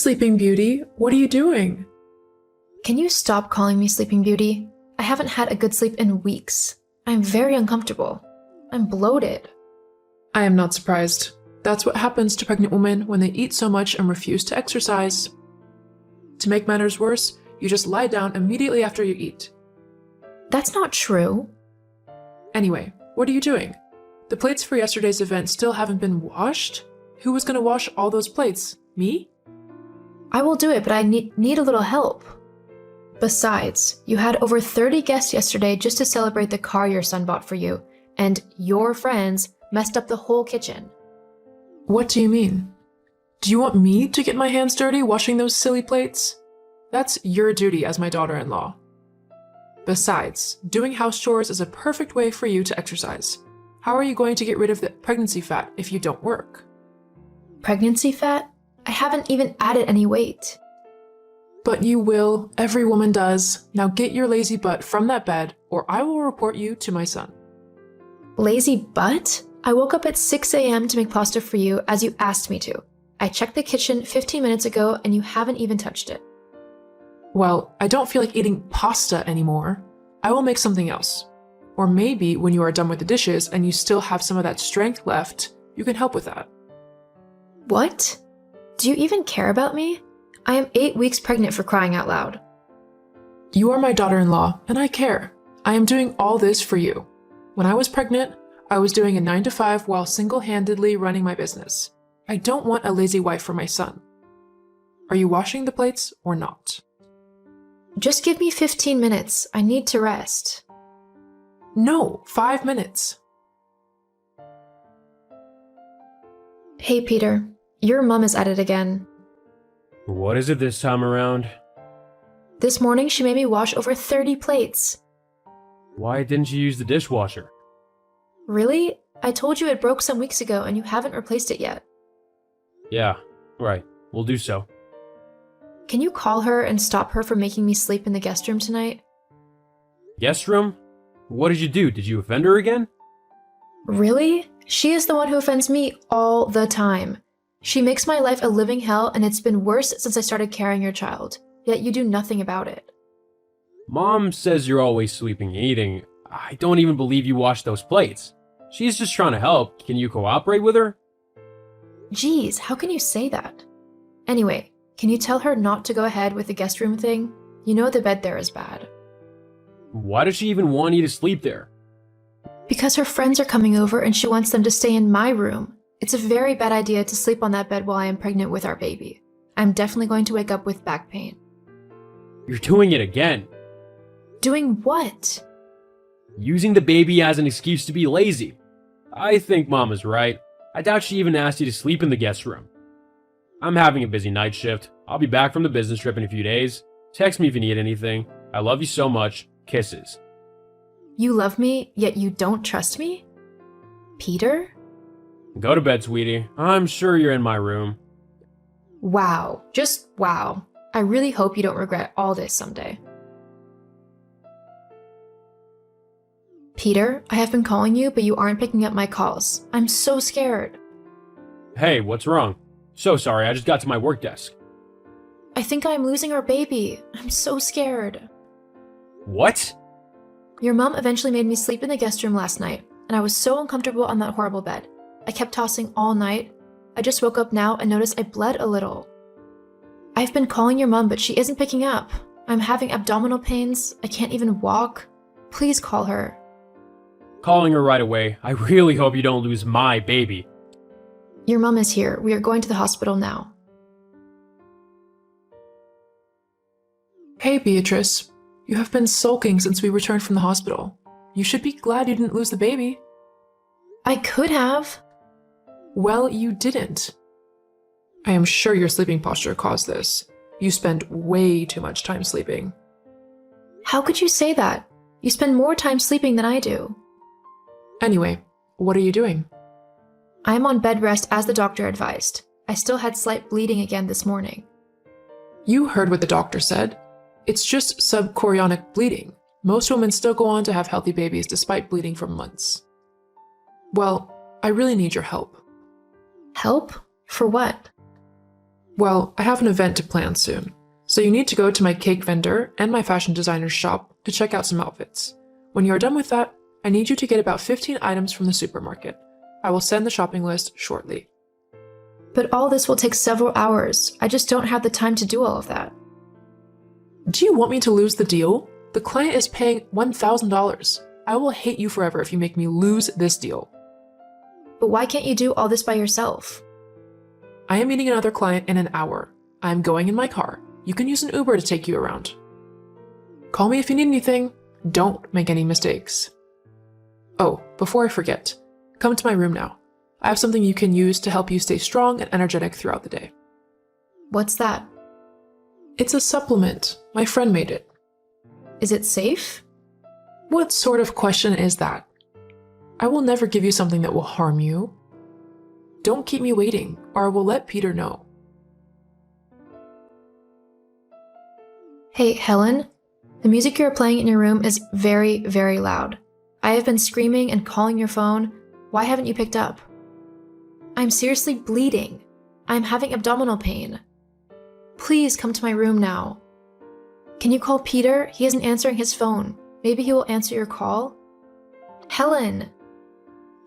Sleeping Beauty. What are you doing? Can you stop calling me Sleeping Beauty? I haven't had a good sleep in weeks. I'm very uncomfortable. I'm bloated. I am not surprised. That's what happens to pregnant women when they eat so much and refuse to exercise. To make matters worse, you just lie down immediately after you eat. That's not true. Anyway, what are you doing? The plates for yesterday's event still haven't been washed? Who was going to wash all those plates? Me? I will do it, but I need a little help. Besides, you had over 30 guests yesterday just to celebrate the car your son bought for you, and your friends messed up the whole kitchen. What do you mean? Do you want me to get my hands dirty washing those silly plates? That's your duty as my daughter-in-law. Besides, doing house chores is a perfect way for you to exercise. How are you going to get rid of the pregnancy fat if you don't work? Pregnancy fat? I haven't even added any weight. But you will. Every woman does. Now get your lazy butt from that bed, or I will report you to my son. Lazy butt? I woke up at 6 a.m. to make pasta for you as you asked me to. I checked the kitchen 15 minutes ago and you haven't even touched it. Well, I don't feel like eating pasta anymore. I will make something else. Or maybe when you are done with the dishes and you still have some of that strength left, you can help with that. What? Do you even care about me? I am 8 weeks pregnant, for crying out loud. You are my daughter-in-law, and I care. I am doing all this for you. When I was pregnant, I was doing a 9-to-5 while single-handedly running my business. I don't want a lazy wife for my son. Are you washing the plates or not? Just give me 15 minutes. I need to rest. No, 5 minutes. Hey, Peter. Your mom is at it again. What is it this time around? This morning, she made me wash over 30 plates. Why didn't you use the dishwasher? Really? I told you it broke some weeks ago and you haven't replaced it yet. Yeah, right. We'll do so. Can you call her and stop her from making me sleep in the guest room tonight? Guest room? What did you do? Did you offend her again? Really? She is the one who offends me all the time. She makes my life a living hell, and it's been worse since I started carrying your child. Yet you do nothing about it. Mom says you're always sleeping and eating. I don't even believe you washed those plates. She's just trying to help. Can you cooperate with her? Geez, how can you say that? Anyway, can you tell her not to go ahead with the guest room thing? You know the bed there is bad. Why does she even want you to sleep there? Because her friends are coming over and she wants them to stay in my room. It's a very bad idea to sleep on that bed while I am pregnant with our baby. I'm definitely going to wake up with back pain. You're doing it again. Doing what? Using the baby as an excuse to be lazy. I think Mom is right. I doubt she even asked you to sleep in the guest room. I'm having a busy night shift. I'll be back from the business trip in a few days. Text me if you need anything. I love you so much. Kisses. You love me, yet you don't trust me? Peter? Go to bed, sweetie. I'm sure you're in my room. Wow. Just wow. I really hope you don't regret all this someday. Peter, I have been calling you, but you aren't picking up my calls. I'm so scared. Hey, what's wrong? So sorry, I just got to my work desk. I think I'm losing our baby. I'm so scared. What? Your mom eventually made me sleep in the guest room last night, and I was so uncomfortable on that horrible bed. I kept tossing all night. I just woke up now and noticed I bled a little. I've been calling your mom, but she isn't picking up. I'm having abdominal pains. I can't even walk. Please call her. Calling her right away. I really hope you don't lose my baby. Your mom is here. We are going to the hospital now. Hey, Beatrice. You have been sulking since we returned from the hospital. You should be glad you didn't lose the baby. I could have. Well, you didn't. I am sure your sleeping posture caused this. You spend way too much time sleeping. How could you say that? You spend more time sleeping than I do. Anyway, what are you doing? I am on bed rest as the doctor advised. I still had slight bleeding again this morning. You heard what the doctor said. It's just subchorionic bleeding. Most women still go on to have healthy babies despite bleeding for months. Well, I really need your help. Help? For what? Well, I have an event to plan soon, so you need to go to my cake vendor and my fashion designer's shop to check out some outfits. When you are done with that, I need you to get about 15 items from the supermarket. I will send the shopping list shortly. But all this will take several hours. I just don't have the time to do all of that. Do you want me to lose the deal? The client is paying $1,000. I will hate you forever if you make me lose this deal. But why can't you do all this by yourself? I am meeting another client in an hour. I am going in my car. You can use an Uber to take you around. Call me if you need anything. Don't make any mistakes. Oh, before I forget, come to my room now. I have something you can use to help you stay strong and energetic throughout the day. What's that? It's a supplement. My friend made it. Is it safe? What sort of question is that? I will never give you something that will harm you. Don't keep me waiting, or I will let Peter know. Hey, Helen. The music you're playing in your room is very, very loud. I have been screaming and calling your phone. Why haven't you picked up? I'm seriously bleeding. I'm having abdominal pain. Please come to my room now. Can you call Peter? He isn't answering his phone. Maybe he will answer your call. Helen!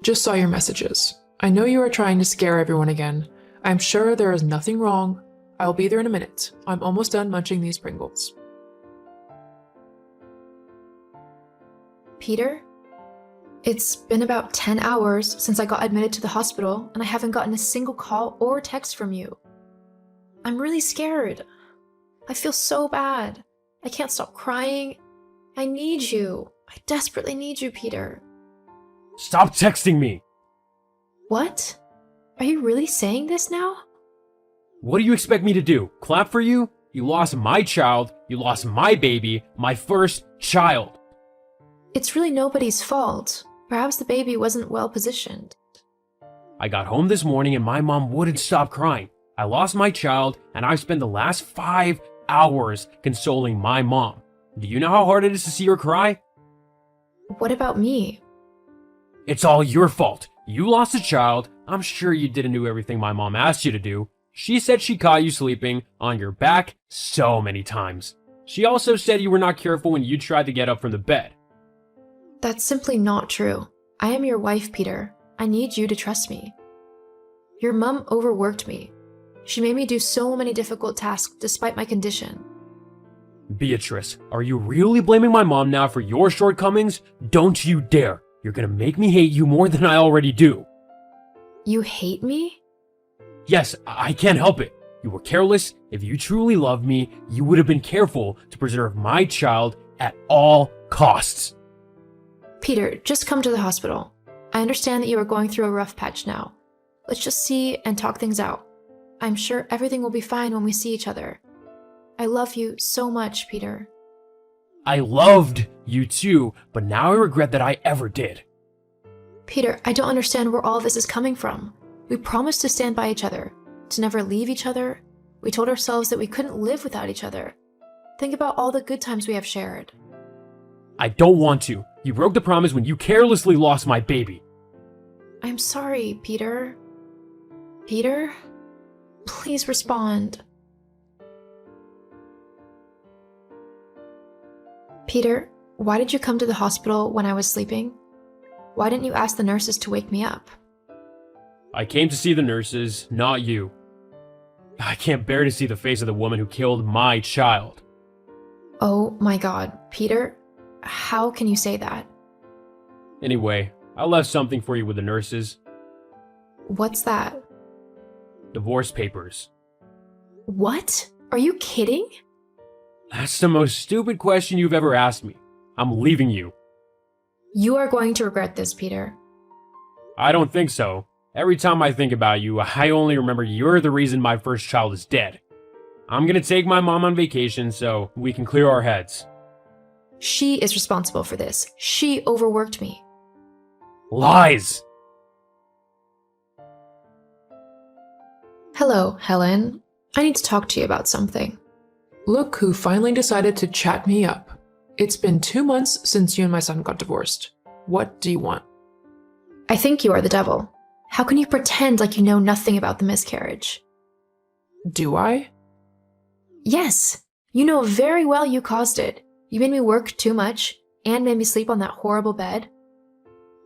Just saw your messages. I know you are trying to scare everyone again. I'm sure there is nothing wrong. I'll be there in a minute. I'm almost done munching these Pringles. Peter? It's been about 10 hours since I got admitted to the hospital, and I haven't gotten a single call or text from you. I'm really scared. I feel so bad. I can't stop crying. I need you. I desperately need you, Peter. Stop texting me! What? Are you really saying this now? What do you expect me to do? Clap for you? You lost my child, you lost my baby, my first child. It's really nobody's fault. Perhaps the baby wasn't well positioned. I got home this morning and my mom wouldn't stop crying. I lost my child and I've spent the last 5 hours consoling my mom. Do you know how hard it is to see her cry? What about me? It's all your fault. You lost a child. I'm sure you didn't do everything my mom asked you to do. She said she caught you sleeping on your back so many times. She also said you were not careful when you tried to get up from the bed. That's simply not true. I am your wife, Peter. I need you to trust me. Your mom overworked me. She made me do so many difficult tasks despite my condition. Beatrice, are you really blaming my mom now for your shortcomings? Don't you dare. You're gonna make me hate you more than I already do. You hate me? Yes, I can't help it. You were careless. If you truly loved me, you would have been careful to preserve my child at all costs. Peter, just come to the hospital. I understand that you are going through a rough patch now. Let's just see and talk things out. I'm sure everything will be fine when we see each other. I love you so much, Peter. I loved you too, but now I regret that I ever did. Peter, I don't understand where all this is coming from. We promised to stand by each other, to never leave each other. We told ourselves that we couldn't live without each other. Think about all the good times we have shared. I don't want to. You broke the promise when you carelessly lost my baby. I'm sorry, Peter. Peter? Please respond. Peter, why did you come to the hospital when I was sleeping? Why didn't you ask the nurses to wake me up? I came to see the nurses, not you. I can't bear to see the face of the woman who killed my child. Oh my God, Peter, how can you say that? Anyway, I left something for you with the nurses. What's that? Divorce papers. What? Are you kidding? That's the most stupid question you've ever asked me. I'm leaving you. You are going to regret this, Peter. I don't think so. Every time I think about you, I only remember you're the reason my first child is dead. I'm gonna take my mom on vacation so we can clear our heads. She is responsible for this. She overworked me. Lies! Hello, Helen. I need to talk to you about something. Look who finally decided to chat me up. It's been 2 months since you and my son got divorced. What do you want? I think you are the devil. How can you pretend like you know nothing about the miscarriage? Do I? Yes. You know very well you caused it. You made me work too much and made me sleep on that horrible bed.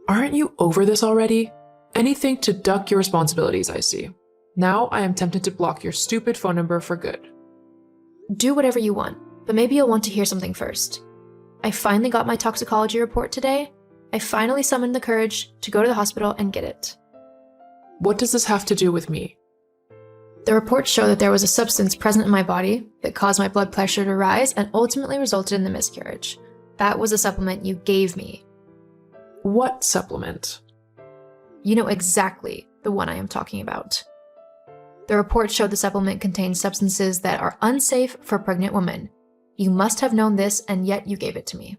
Aren't you over this already? Anything to duck your responsibilities, I see. Now I am tempted to block your stupid phone number for good. Do whatever you want, but maybe you'll want to hear something first. I finally got my toxicology report today. I finally summoned the courage to go to the hospital and get it. What does this have to do with me? The reports show that there was a substance present in my body that caused my blood pressure to rise and ultimately resulted in the miscarriage. That was a supplement you gave me. What supplement? You know exactly the one I am talking about. The report showed the supplement contained substances that are unsafe for pregnant women. You must have known this, and yet you gave it to me.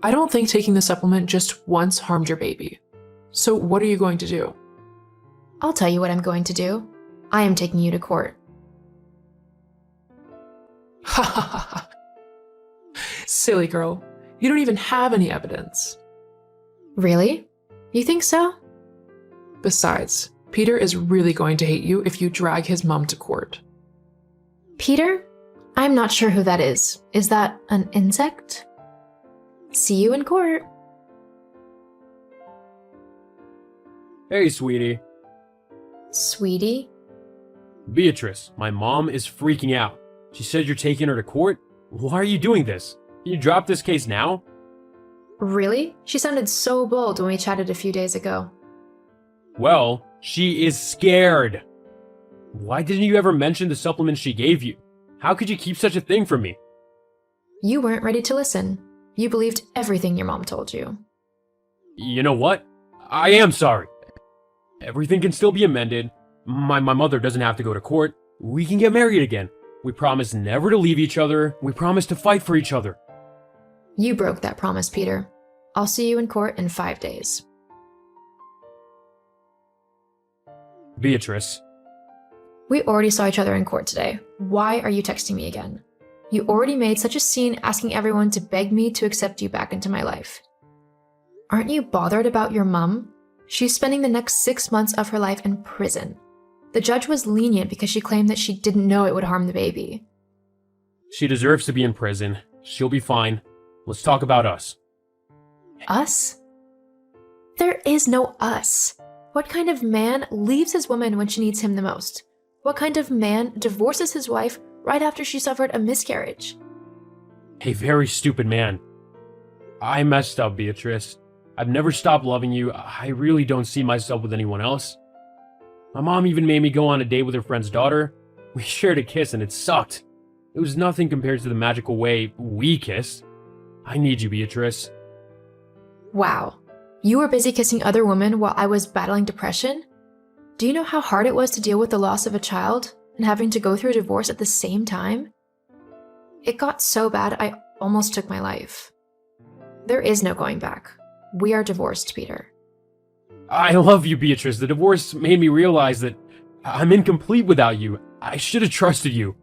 I don't think taking the supplement just once harmed your baby. So what are you going to do? I'll tell you what I'm going to do. I am taking you to court. Ha ha ha ha. Silly girl. You don't even have any evidence. Really? You think so? Besides, Peter is really going to hate you if you drag his mom to court. Peter? I'm not sure who that is. Is that an insect? See you in court. Hey, sweetie. Sweetie? Beatrice, my mom is freaking out. She said you're taking her to court? Why are you doing this? Can you drop this case now? Really? She sounded so bold when we chatted a few days ago. Well, she is scared. Why didn't you ever mention the supplement she gave you? How could you keep such a thing from me? You weren't ready to listen. You believed everything your mom told you. You know what? I am sorry. Everything can still be amended. My mother doesn't have to go to court. We can get married again. We promise never to leave each other. We promise to fight for each other. You broke that promise, Peter. I'll see you in court in 5 days. Beatrice. We already saw each other in court today. Why are you texting me again? You already made such a scene asking everyone to beg me to accept you back into my life. Aren't you bothered about your mom? She's spending the next 6 months of her life in prison. The judge was lenient because she claimed that she didn't know it would harm the baby. She deserves to be in prison. She'll be fine. Let's talk about us. Us? There is no us. What kind of man leaves his woman when she needs him the most? What kind of man divorces his wife right after she suffered a miscarriage? A very stupid man. I messed up, Beatrice. I've never stopped loving you. I really don't see myself with anyone else. My mom even made me go on a date with her friend's daughter. We shared a kiss and it sucked. It was nothing compared to the magical way we kissed. I need you, Beatrice. Wow. You were busy kissing other women while I was battling depression? Do you know how hard it was to deal with the loss of a child and having to go through a divorce at the same time? It got so bad I almost took my life. There is no going back. We are divorced, Peter. I love you, Beatrice. The divorce made me realize that I'm incomplete without you. I should have trusted you.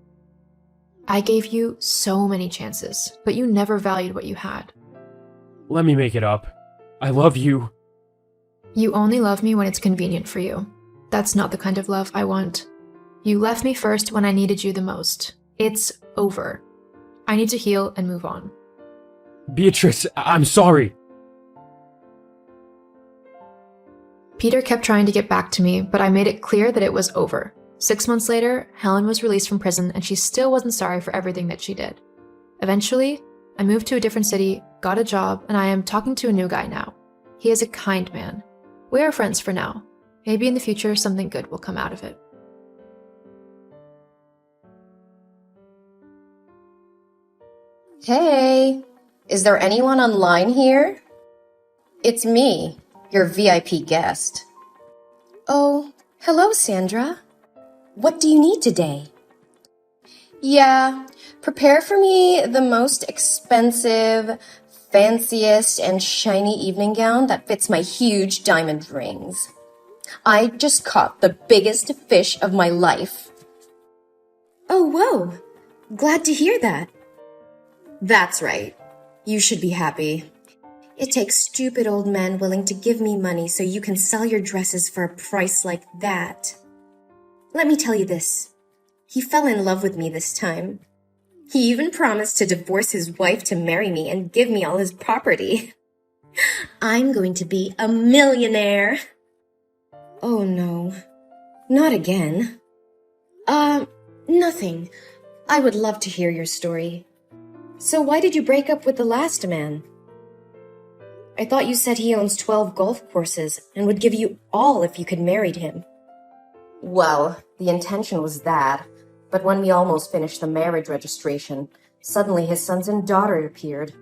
I gave you so many chances, but you never valued what you had. Let me make it up. I love you. You only love me when it's convenient for you. That's not the kind of love I want. You left me first when I needed you the most. It's over. I need to heal and move on. Beatrice, I'm sorry. Peter kept trying to get back to me, but I made it clear that it was over. 6 months later, Helen was released from prison and she still wasn't sorry for everything that she did. Eventually, I moved to a different city, got a job, and I am talking to a new guy now. He is a kind man. We are friends for now. Maybe in the future something good will come out of it. Hey, is there anyone online here? It's me, your VIP guest. Oh, hello, Sandra. What do you need today? Yeah, prepare for me the most expensive, fanciest, and shiny evening gown that fits my huge diamond rings. I just caught the biggest fish of my life. Oh, whoa. Glad to hear that. That's right. You should be happy. It takes stupid old men willing to give me money so you can sell your dresses for a price like that. Let me tell you this. He fell in love with me this time. He even promised to divorce his wife to marry me and give me all his property. I'm going to be a millionaire. Oh no, not again. Nothing. I would love to hear your story. So why did you break up with the last man? I thought you said he owns 12 golf courses and would give you all if you could marry him. Well, the intention was that, but when we almost finished the marriage registration, suddenly his sons and daughter appeared.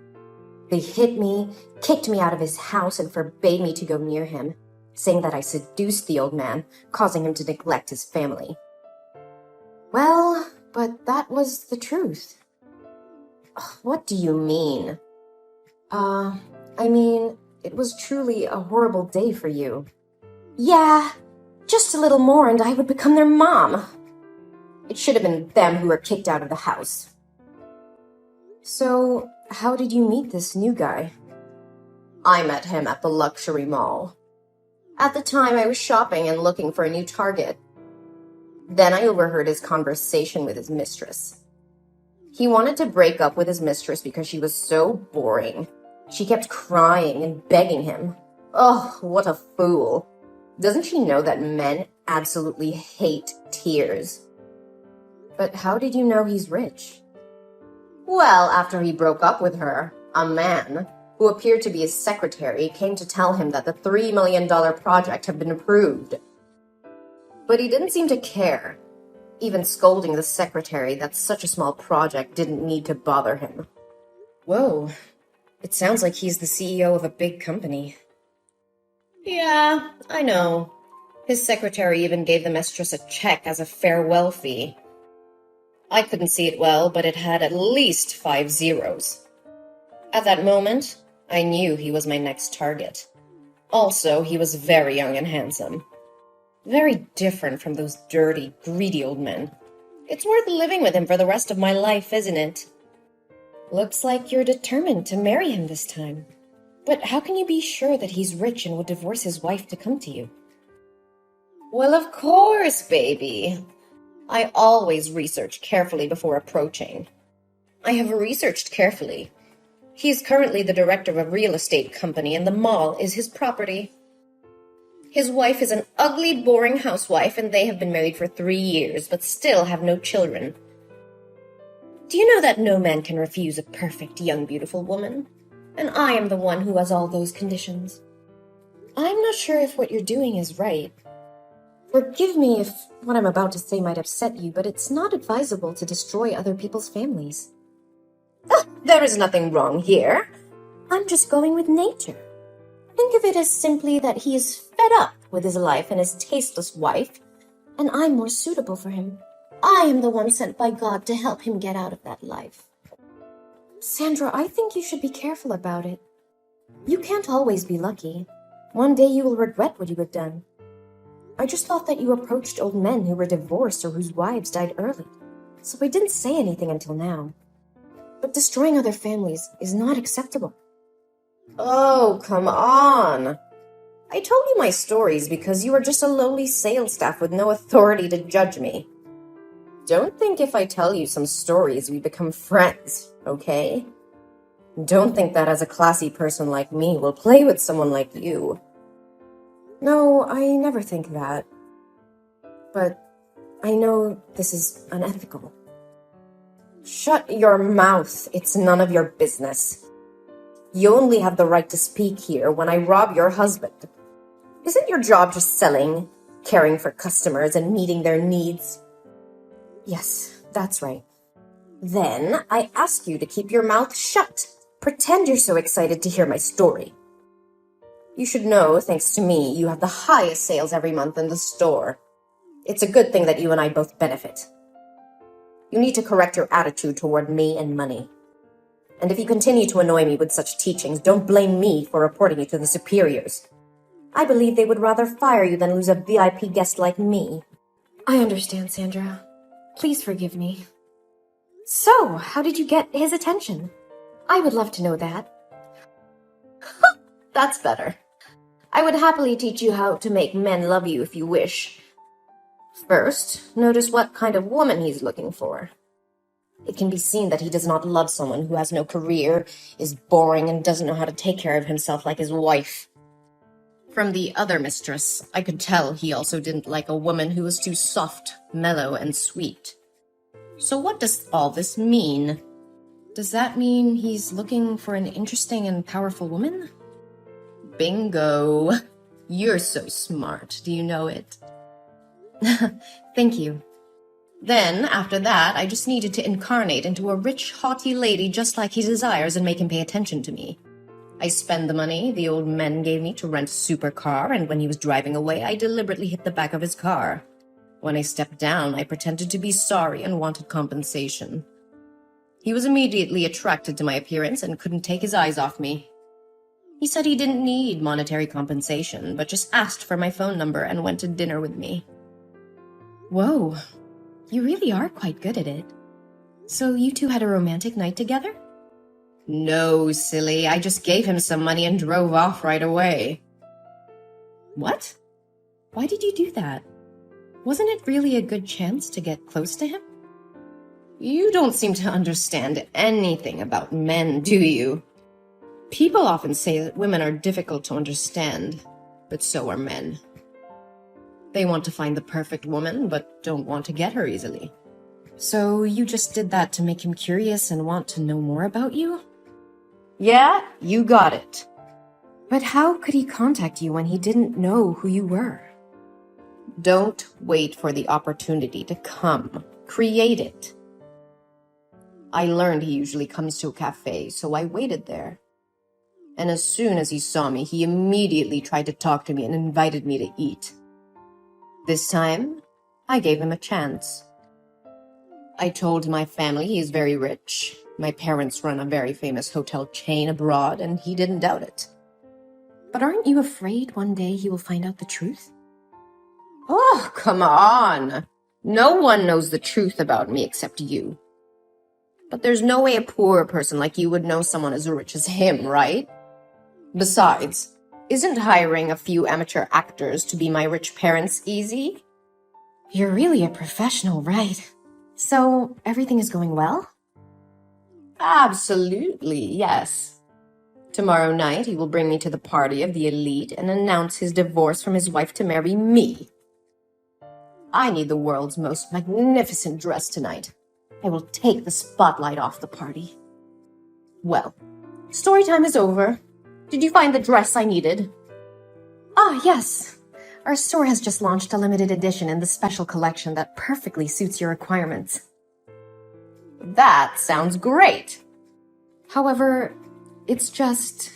They hit me, kicked me out of his house, and forbade me to go near him, saying that I seduced the old man, causing him to neglect his family. Well, but that was the truth. What do you mean? It was truly a horrible day for you. Yeah, just a little more and I would become their mom. It should have been them who were kicked out of the house. So, how did you meet this new guy? I met him at the luxury mall. At the time, I was shopping and looking for a new target. Then I overheard his conversation with his mistress. He wanted to break up with his mistress because she was so boring. She kept crying and begging him. Oh, what a fool. Doesn't she know that men absolutely hate tears? But how did you know he's rich? Well, after he broke up with her, a man, who appeared to be his secretary, came to tell him that the $3 million project had been approved. But he didn't seem to care, even scolding the secretary that such a small project didn't need to bother him. Whoa, it sounds like he's the CEO of a big company. Yeah, I know. His secretary even gave the mistress a check as a farewell fee. I couldn't see it well, but it had at least 5 zeros. At that moment, I knew he was my next target. Also, he was very young and handsome. Very different from those dirty, greedy old men. It's worth living with him for the rest of my life, isn't it? Looks like you're determined to marry him this time. But how can you be sure that he's rich and would divorce his wife to come to you? Well, of course, baby. I always research carefully before approaching. I have researched carefully. He is currently the director of a real estate company, and the mall is his property. His wife is an ugly, boring housewife, and they have been married for 3 years, but still have no children. Do you know that no man can refuse a perfect, young, beautiful woman? And I am the one who has all those conditions. I'm not sure if what you're doing is right. Forgive me if what I'm about to say might upset you, but it's not advisable to destroy other people's families. There is nothing wrong here. I'm just going with nature. Think of it as simply that he is fed up with his life and his tasteless wife, and I'm more suitable for him. I am the one sent by God to help him get out of that life. Sandra, I think you should be careful about it. You can't always be lucky. One day you will regret what you have done. I just thought that you approached old men who were divorced or whose wives died early, so I didn't say anything until now. But destroying other families is not acceptable. Oh, come on. I told you my stories because you are just a lowly sales staff with no authority to judge me. Don't think if I tell you some stories we become friends, okay? Don't think that as a classy person like me will play with someone like you. No, I never think that. But I know this is unethical. Shut your mouth. It's none of your business. You only have the right to speak here when I rob your husband. Isn't your job just selling, caring for customers, and meeting their needs? Yes, that's right. Then I ask you to keep your mouth shut. Pretend you're so excited to hear my story. You should know, thanks to me, you have the highest sales every month in the store. It's a good thing that you and I both benefit. You need to correct your attitude toward me and money. And if you continue to annoy me with such teachings, don't blame me for reporting you to the superiors. I believe they would rather fire you than lose a VIP guest like me. I understand, Sandra. Please forgive me. So, how did you get his attention? I would love to know that. That's better. I would happily teach you how to make men love you if you wish. First, notice what kind of woman he's looking for. It can be seen that he does not love someone who has no career, is boring, and doesn't know how to take care of himself like his wife. From the other mistress, I could tell he also didn't like a woman who was too soft, mellow, and sweet. So what does all this mean? Does that mean he's looking for an interesting and powerful woman? Bingo! You're so smart, do you know it? Thank you. Then, after that, I just needed to incarnate into a rich, haughty lady just like he desires and make him pay attention to me. I spend the money the old men gave me to rent a supercar, and when he was driving away, I deliberately hit the back of his car. When I stepped down, I pretended to be sorry and wanted compensation. He was immediately attracted to my appearance and couldn't take his eyes off me. He said he didn't need monetary compensation, but just asked for my phone number and went to dinner with me. Whoa, you really are quite good at it. So you two had a romantic night together? No, silly. I just gave him some money and drove off right away. What? Why did you do that? Wasn't it really a good chance to get close to him? You don't seem to understand anything about men, do you? People often say that women are difficult to understand, but so are men. They want to find the perfect woman, but don't want to get her easily. So you just did that to make him curious and want to know more about you? Yeah, you got it. But how could he contact you when he didn't know who you were? Don't wait for the opportunity to come. Create it. I learned he usually comes to a cafe, so I waited there. And as soon as he saw me, he immediately tried to talk to me and invited me to eat. This time, I gave him a chance. I told my family he is very rich. My parents run a very famous hotel chain abroad, and he didn't doubt it. But aren't you afraid one day he will find out the truth? Oh, come on! No one knows the truth about me except you. But there's no way a poor person like you would know someone as rich as him, right? Besides, isn't hiring a few amateur actors to be my rich parents easy? You're really a professional, right? So, everything is going well? Absolutely, yes. Tomorrow night, he will bring me to the party of the elite and announce his divorce from his wife to marry me. I need the world's most magnificent dress tonight. I will take the spotlight off the party. Well, story time is over. Did you find the dress I needed? Ah, yes. Our store has just launched a limited edition in the special collection that perfectly suits your requirements. That sounds great. However, it's just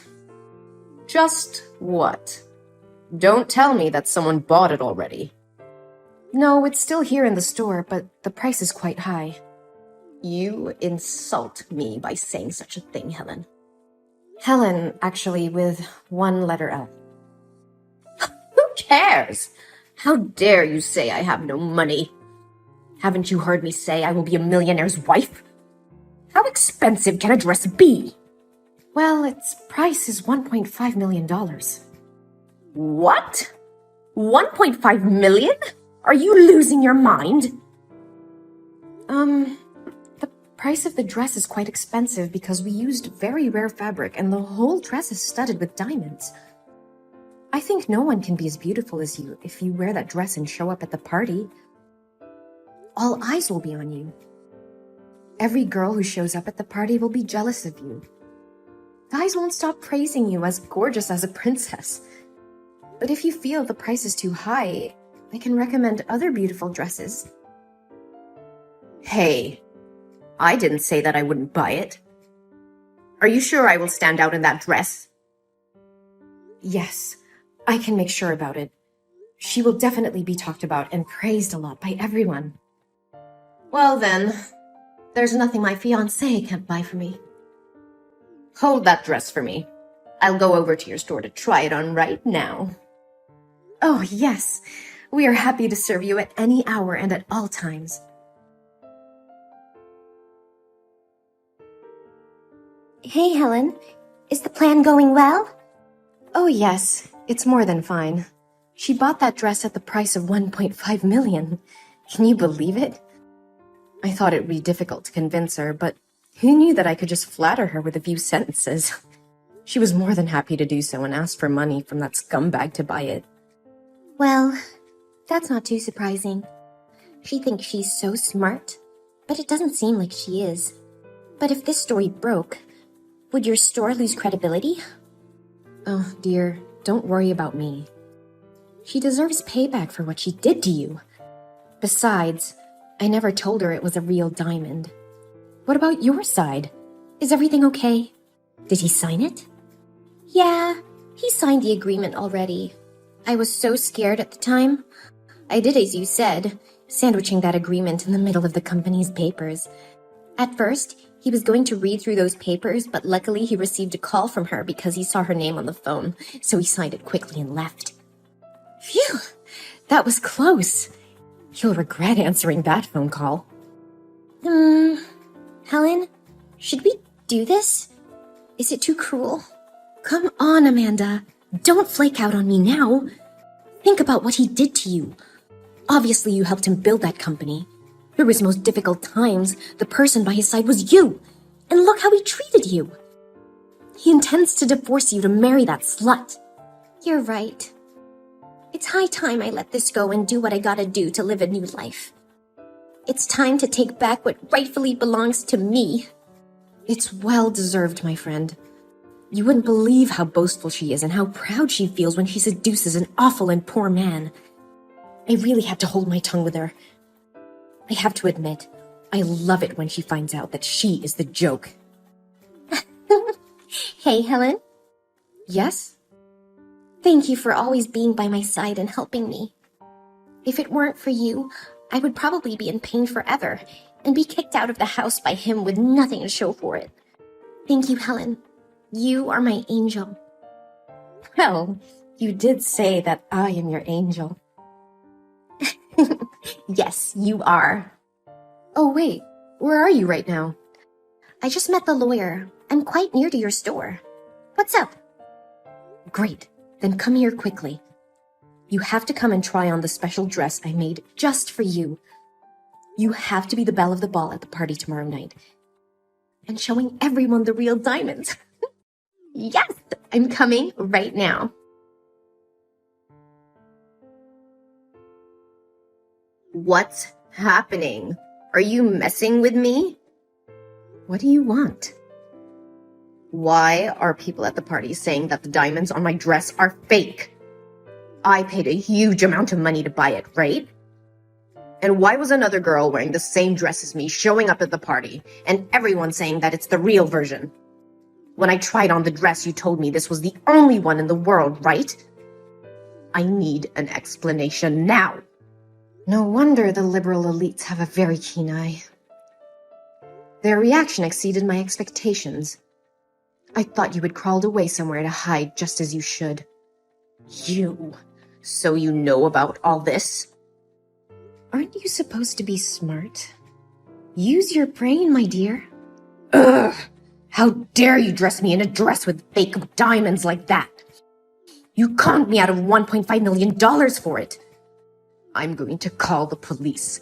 what? Don't tell me that someone bought it already. No, it's still here in the store, but the price is quite high. You insult me by saying such a thing, Helen. Helen, actually, with one letter L. Who cares? How dare you say I have no money? Haven't you heard me say I will be a millionaire's wife? How expensive can a dress be? Well, its price is $1.5 million. What? 1.5 million? Are you losing your mind? The price of the dress is quite expensive because we used very rare fabric and the whole dress is studded with diamonds. I think no one can be as beautiful as you if you wear that dress and show up at the party. All eyes will be on you. Every girl who shows up at the party will be jealous of you. Guys won't stop praising you as gorgeous as a princess. But if you feel the price is too high, I can recommend other beautiful dresses. Hey, I didn't say that I wouldn't buy it. Are you sure I will stand out in that dress? Yes, I can make sure about it. She will definitely be talked about and praised a lot by everyone. Well then, there's nothing my fiancé can't buy for me. Hold that dress for me. I'll go over to your store to try it on right now. Oh, yes. We are happy to serve you at any hour and at all times. Hey, Helen. Is the plan going well? Oh, yes. It's more than fine. She bought that dress at the price of 1.5 million. Can you believe it? I thought it would be difficult to convince her, but who knew that I could just flatter her with a few sentences? She was more than happy to do so and asked for money from that scumbag to buy it. Well, that's not too surprising. She thinks she's so smart, but it doesn't seem like she is. But if this story broke, would your store lose credibility? Oh, dear, don't worry about me. She deserves payback for what she did to you. Besides, I never told her it was a real diamond. What about your side? Is everything okay? Did he sign it? Yeah, he signed the agreement already. I was so scared at the time. I did as you said, sandwiching that agreement in the middle of the company's papers. At first, he was going to read through those papers, but luckily he received a call from her because he saw her name on the phone, so he signed it quickly and left. Phew, that was close. He'll regret answering that phone call. Helen, should we do this? Is it too cruel? Come on, Amanda. Don't flake out on me now. Think about what he did to you. Obviously, you helped him build that company. Through his most difficult times, the person by his side was you. And look how he treated you. He intends to divorce you to marry that slut. You're right. It's high time I let this go and do what I gotta do to live a new life. It's time to take back what rightfully belongs to me. It's well deserved, my friend. You wouldn't believe how boastful she is and how proud she feels when she seduces an awful and poor man. I really had to hold my tongue with her. I have to admit, I love it when she finds out that she is the joke. Hey, Helen? Yes? Thank you for always being by my side and helping me. If it weren't for you, I would probably be in pain forever and be kicked out of the house by him with nothing to show for it. Thank you, Helen. You are my angel. Well, you did say that I am your angel. Yes, you are. Oh, wait. Where are you right now? I just met the lawyer. I'm quite near to your store. What's up? Great. Then come here quickly. You have to come and try on the special dress I made just for you. You have to be the belle of the ball at the party tomorrow night. And showing everyone the real diamonds. Yes, I'm coming right now. What's happening? Are you messing with me? What do you want? Why are people at the party saying that the diamonds on my dress are fake? I paid a huge amount of money to buy it, right? And why was another girl wearing the same dress as me showing up at the party and everyone saying that it's the real version? When I tried on the dress, you told me this was the only one in the world, right? I need an explanation now. No wonder the liberal elites have a very keen eye. Their reaction exceeded my expectations. I thought you had crawled away somewhere to hide just as you should. You. So you know about all this? Aren't you supposed to be smart? Use your brain, my dear. Ugh! How dare you dress me in a dress with fake diamonds like that? You conned me out of $1.5 million for it. I'm going to call the police.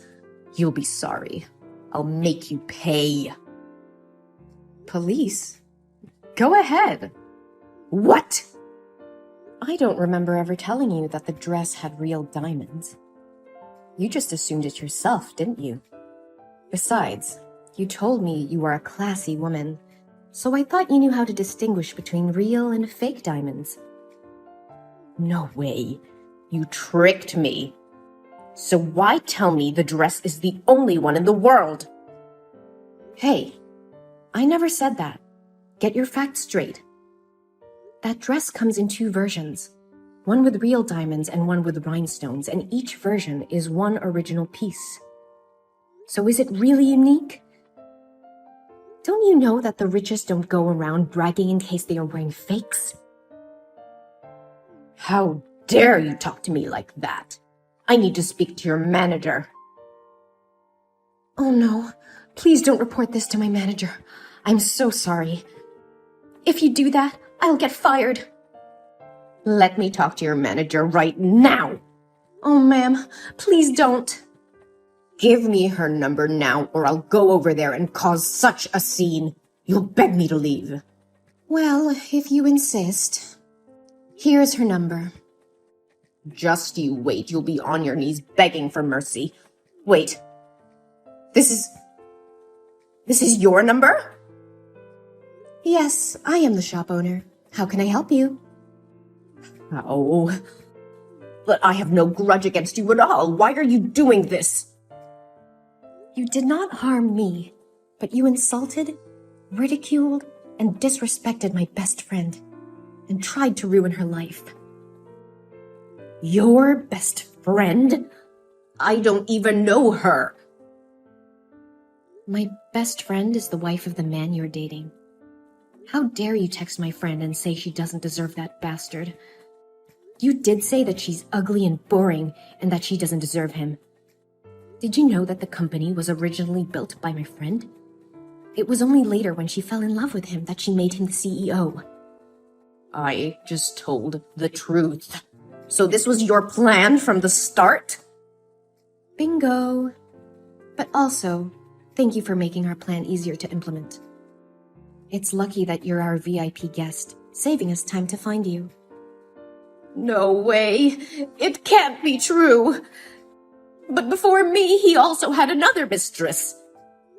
You'll be sorry. I'll make you pay. Police? Go ahead. What? I don't remember ever telling you that the dress had real diamonds. You just assumed it yourself, didn't you? Besides, you told me you were a classy woman, so I thought you knew how to distinguish between real and fake diamonds. No way. You tricked me. So why tell me the dress is the only one in the world? Hey, I never said that. Get your facts straight. That dress comes in 2 versions. One with real diamonds and one with rhinestones, and each version is one original piece. So is it really unique? Don't you know that the richest don't go around bragging in case they are wearing fakes? How dare you talk to me like that? I need to speak to your manager. Oh no, please don't report this to my manager. I'm so sorry. If you do that, I'll get fired. Let me talk to your manager right now. Oh, ma'am, please don't. Give me her number now, or I'll go over there and cause such a scene. You'll beg me to leave. Well, if you insist. Here's her number. Just you wait. You'll be on your knees begging for mercy. Wait. This is your number? Yes, I am the shop owner. How can I help you? Oh, but I have no grudge against you at all. Why are you doing this? You did not harm me, but you insulted, ridiculed, and disrespected my best friend, and tried to ruin her life. Your best friend? I don't even know her. My best friend is the wife of the man you're dating. How dare you text my friend and say she doesn't deserve that bastard? You did say that she's ugly and boring and that she doesn't deserve him. Did you know that the company was originally built by my friend? It was only later when she fell in love with him that she made him the CEO. I just told the truth. So this was your plan from the start? Bingo. But also, thank you for making our plan easier to implement. It's lucky that you're our VIP guest, saving us time to find you. No way. It can't be true. But before me, he also had another mistress.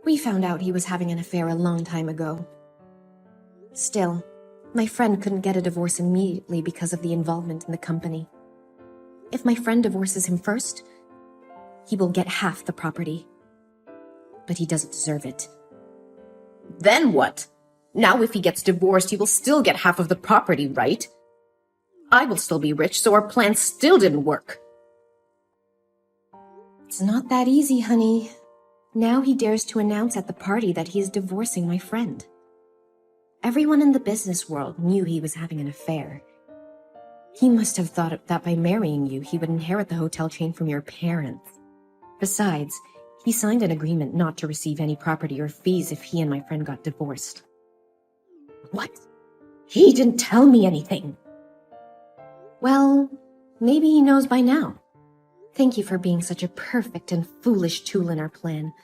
We found out he was having an affair a long time ago. Still, my friend couldn't get a divorce immediately because of the involvement in the company. If my friend divorces him first, he will get half the property. But he doesn't deserve it. Then what? Now if he gets divorced, he will still get half of the property, right? I will still be rich, so our plan still didn't work. It's not that easy, honey. Now he dares to announce at the party that he is divorcing my friend. Everyone in the business world knew he was having an affair. He must have thought that by marrying you, he would inherit the hotel chain from your parents. Besides, he signed an agreement not to receive any property or fees if he and my friend got divorced. What? He didn't tell me anything. Well, maybe he knows by now. Thank you for being such a perfect and foolish tool in our plan.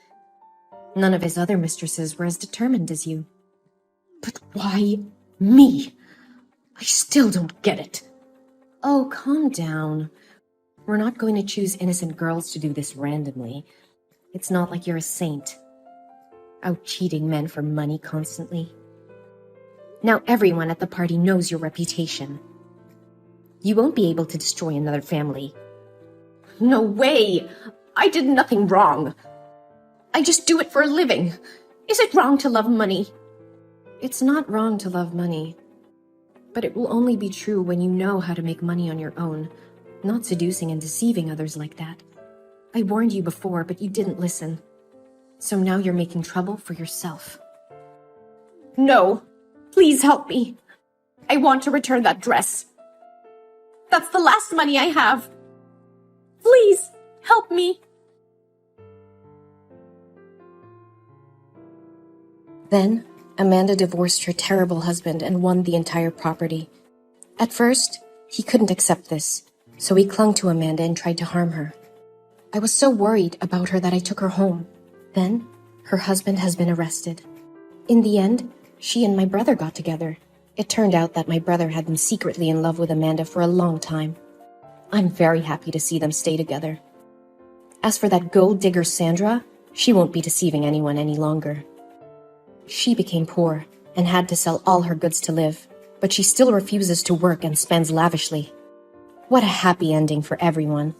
None of his other mistresses were as determined as you. But why me? I still don't get it. Oh, calm down. We're not going to choose innocent girls to do this randomly. It's not like you're a saint, out cheating men for money constantly. Now everyone at the party knows your reputation. You won't be able to destroy another family. No way! I did nothing wrong. I just do it for a living. Is it wrong to love money? It's not wrong to love money. But it will only be true when you know how to make money on your own, not seducing and deceiving others like that. I warned you before, but you didn't listen. So now you're making trouble for yourself. No, please help me. I want to return that dress. That's the last money I have. Please, help me. Then, Amanda divorced her terrible husband and won the entire property. At first, he couldn't accept this, so he clung to Amanda and tried to harm her. I was so worried about her that I took her home. Then, her husband has been arrested. In the end, she and my brother got together. It turned out that my brother had been secretly in love with Amanda for a long time. I'm very happy to see them stay together. As for that gold digger Sandra, she won't be deceiving anyone any longer. She became poor and had to sell all her goods to live, but she still refuses to work and spends lavishly. What a happy ending for everyone.